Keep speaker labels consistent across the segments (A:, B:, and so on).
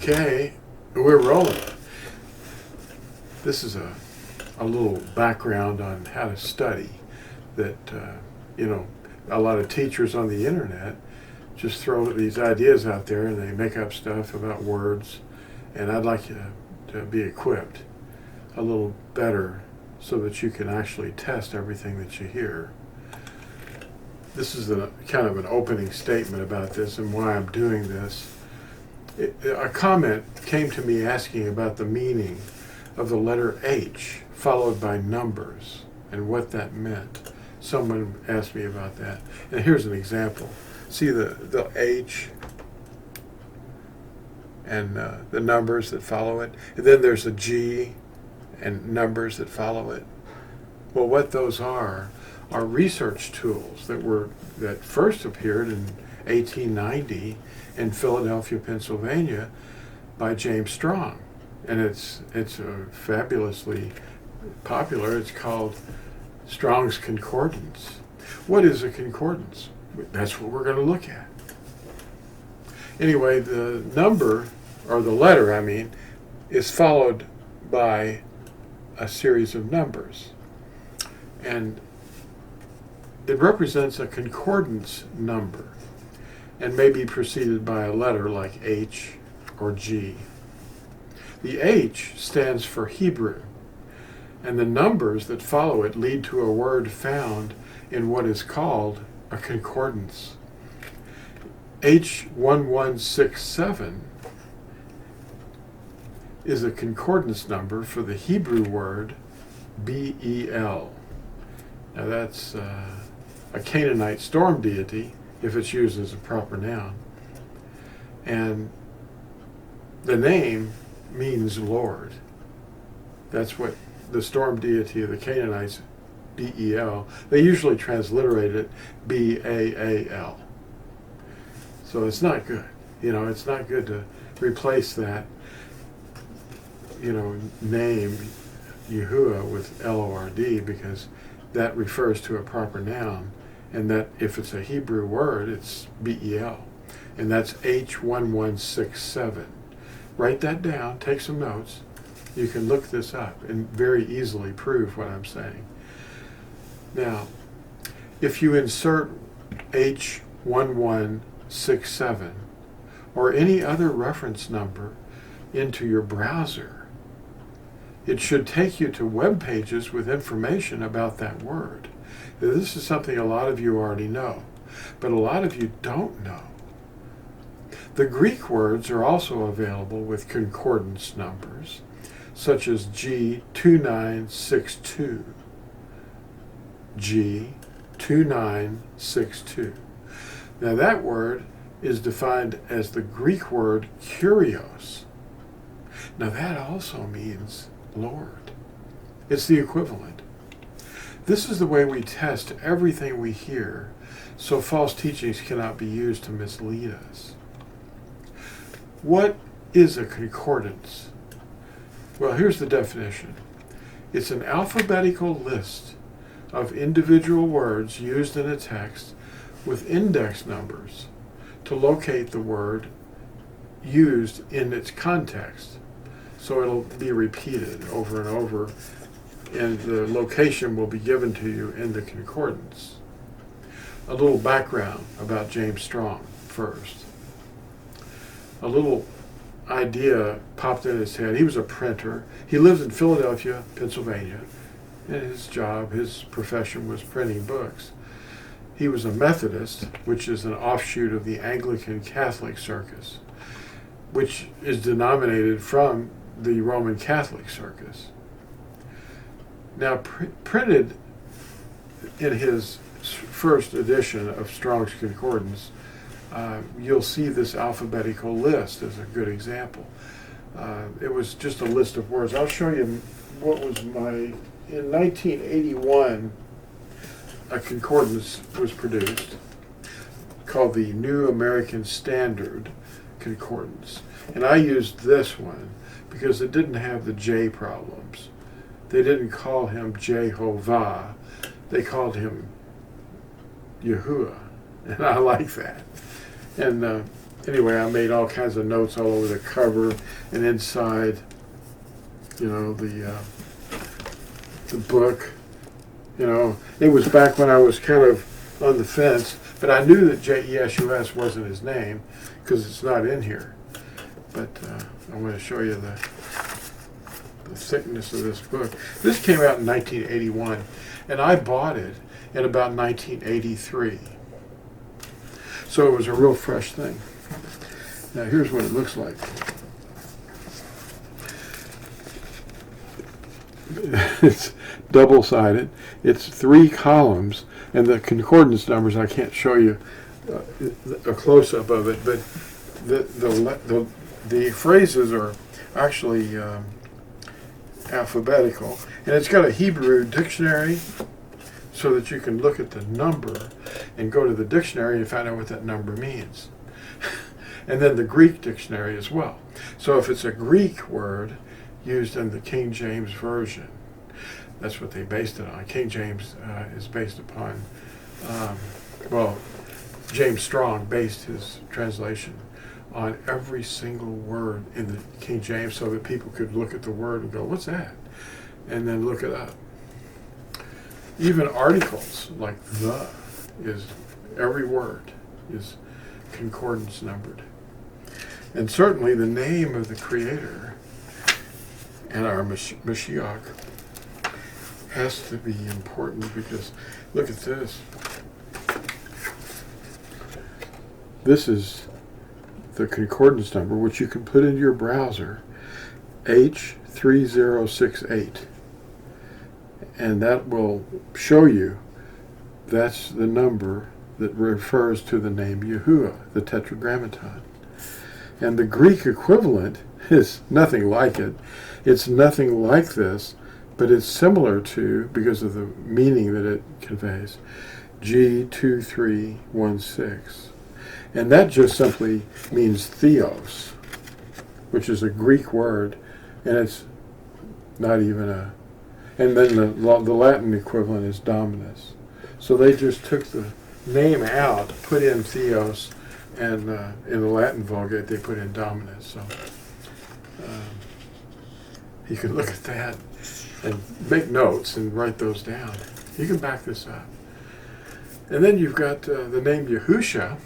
A: Okay, we're rolling. This is a little background on how to study that, a lot of teachers on the internet just throw these ideas out there and they make up stuff about words. And I'd like you to be equipped a little better so that you can actually test everything that you hear. This is kind of an opening statement about this and why I'm doing this. A comment came to me asking about the meaning of the letter H followed by numbers and what that meant. Someone asked me about that. And here's an example. See the H and the numbers that follow it. And then there's a G and numbers that follow it. Well, what those are research tools that first appeared in 1890 in Philadelphia, Pennsylvania, by James Strong, and it's fabulously popular. It's called Strong's Concordance. What is a concordance? That's what we're going to look at. Anyway, the number, or the letter, is followed by a series of numbers, and it represents a concordance number and may be preceded by a letter like H or G. The H stands for Hebrew, and the numbers that follow it lead to a word found in what is called a concordance. H1167 is a concordance number for the Hebrew word Bel. Now that's a Canaanite storm deity, if it's used as a proper noun. And the name means Lord. That's what the storm deity of the Canaanites, Bel, they usually transliterate it Baal. So it's not good. It's not good to replace that, name Yahuwah with Lord, because that refers to a proper noun. And that if it's a Hebrew word, it's Bel. And that's H1167. Write that down, take some notes. You can look this up and very easily prove what I'm saying. Now, if you insert H1167 or any other reference number into your browser, it should take you to web pages with information about that word. This is something a lot of you already know, but a lot of you don't know. The Greek words are also available with concordance numbers, such as G2962. G2962. Now that word is defined as the Greek word kurios. Now that also means Lord. It's the equivalent. This is the way we test everything we hear, so false teachings cannot be used to mislead us. What is a concordance? Well, here's the definition. It's an alphabetical list of individual words used in a text with index numbers to locate the word used in its context. So it'll be repeated over and over, and the location will be given to you in the concordance. A little background about James Strong first. A little idea popped in his head. He was a printer. He lived in Philadelphia, Pennsylvania, and his profession was printing books. He was a Methodist, which is an offshoot of the Anglican Catholic Circus, which is denominated from the Roman Catholic Circus. Now, printed in his first edition of Strong's Concordance, you'll see this alphabetical list as a good example. It was just a list of words. I'll show you what was in 1981, a concordance was produced called the New American Standard Concordance. And I used this one because it didn't have the J problems. They didn't call him Jehovah. They called him Yahuwah. And I like that. And anyway, I made all kinds of notes all over the cover and inside, the book. It was back when I was kind of on the fence, but I knew that J-E-S-U-S wasn't his name because it's not in here. But I want to show you the thickness of this book. This came out in 1981, and I bought it in about 1983. So it was a real fresh thing. Now here's what it looks like. It's double-sided. It's 3 columns, and the concordance numbers, I can't show you a close-up of it, but the phrases are actually alphabetical, and it's got a Hebrew dictionary so that you can look at the number and go to the dictionary and find out what that number means. And then the Greek dictionary as well. So if it's a Greek word used in the King James Version, that's what they based it on. King James is based upon, James Strong based his translation on every single word in the King James so that people could look at the word and go, what's that? And then look it up. Even articles like the is, every word is concordance numbered. And certainly the name of the Creator and our Mashiach has to be important because look at this. This is the concordance number, which you can put into your browser, H3068. And that will show you that's the number that refers to the name Yahuwah, the Tetragrammaton. And the Greek equivalent is nothing like it. It's nothing like this, but it's similar to, because of the meaning that it conveys, G2316. And that just simply means theos, which is a Greek word, and it's not even a... And then the Latin equivalent is Dominus. So they just took the name out, put in theos, and in the Latin Vulgate they put in Dominus. So you can look at that and make notes and write those down. You can back this up. And then you've got the name Yahusha,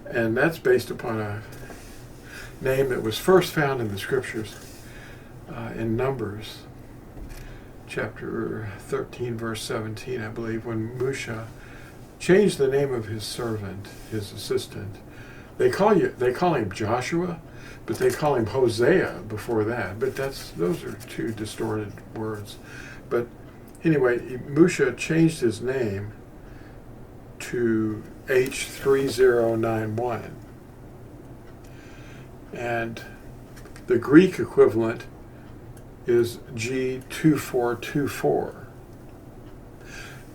A: and that's based upon a name that was first found in the scriptures in Numbers, chapter 13, verse 17, I believe, when Musha changed the name of his servant, his assistant. They call him Joshua, but they call him Hosea before that. But those are two distorted words. But anyway, Musha changed his name to H3091. And the Greek equivalent is G2424.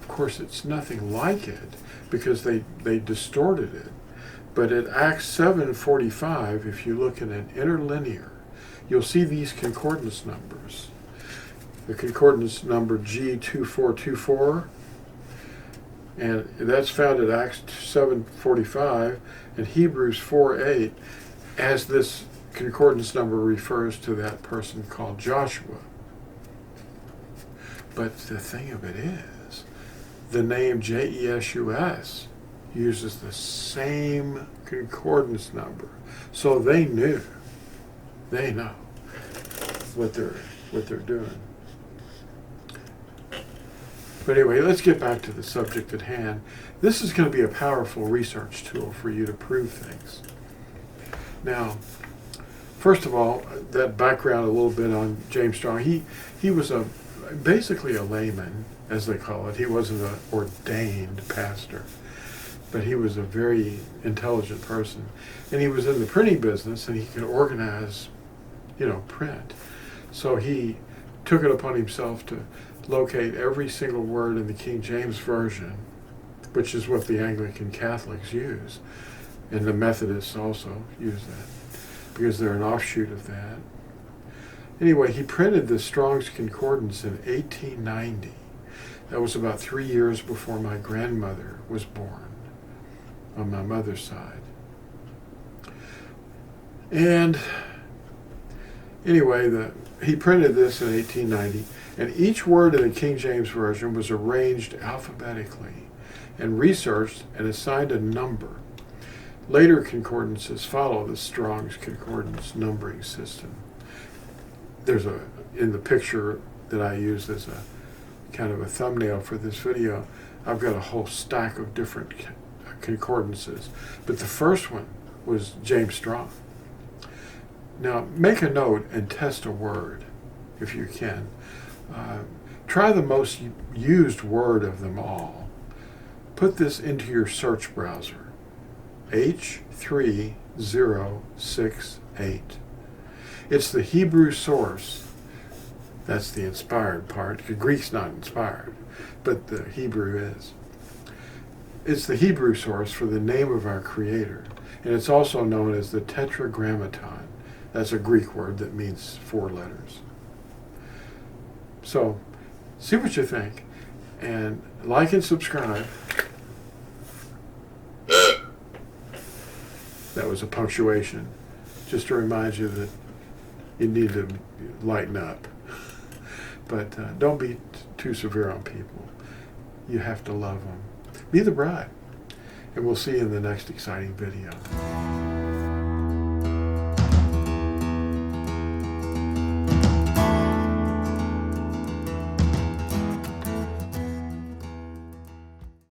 A: Of course, it's nothing like it because they distorted it. But at Acts 7:45, if you look in an interlinear, you'll see these concordance numbers. The concordance number G2424, and that's found at Acts 7:45, and Hebrews 4:8, as this concordance number refers to that person called Joshua. But the thing of it is, the name J-E-S-U-S uses the same concordance number. So they know what they're doing. But anyway, let's get back to the subject at hand. This is going to be a powerful research tool for you to prove things. Now, first of all, that background a little bit on James Strong. He was basically a layman, as they call it. He wasn't an ordained pastor, but he was a very intelligent person. And he was in the printing business, and he could organize, print. So he took it upon himself to locate every single word in the King James Version, which is what the Anglican Catholics use. And the Methodists also use that, because they're an offshoot of that. Anyway, he printed the Strong's Concordance in 1890. That was about 3 years before my grandmother was born, on my mother's side. And anyway, he printed this in 1890, and each word in the King James Version was arranged alphabetically and researched and assigned a number. Later concordances follow the Strong's Concordance numbering system. There's in the picture that I used as a kind of a thumbnail for this video, I've got a whole stack of different concordances. But the first one was James Strong. Now, make a note and test a word, if you can. Try the most used word of them all. Put this into your search browser. H3068. It's the Hebrew source. That's the inspired part. The Greek's not inspired, but the Hebrew is. It's the Hebrew source for the name of our Creator, and it's also known as the Tetragrammaton. That's a Greek word that means 4 letters. So, see what you think, and like and subscribe. That was a punctuation, just to remind you that you need to lighten up. But don't be too severe on people. You have to love them. Be the bride. And we'll see you in the next exciting video.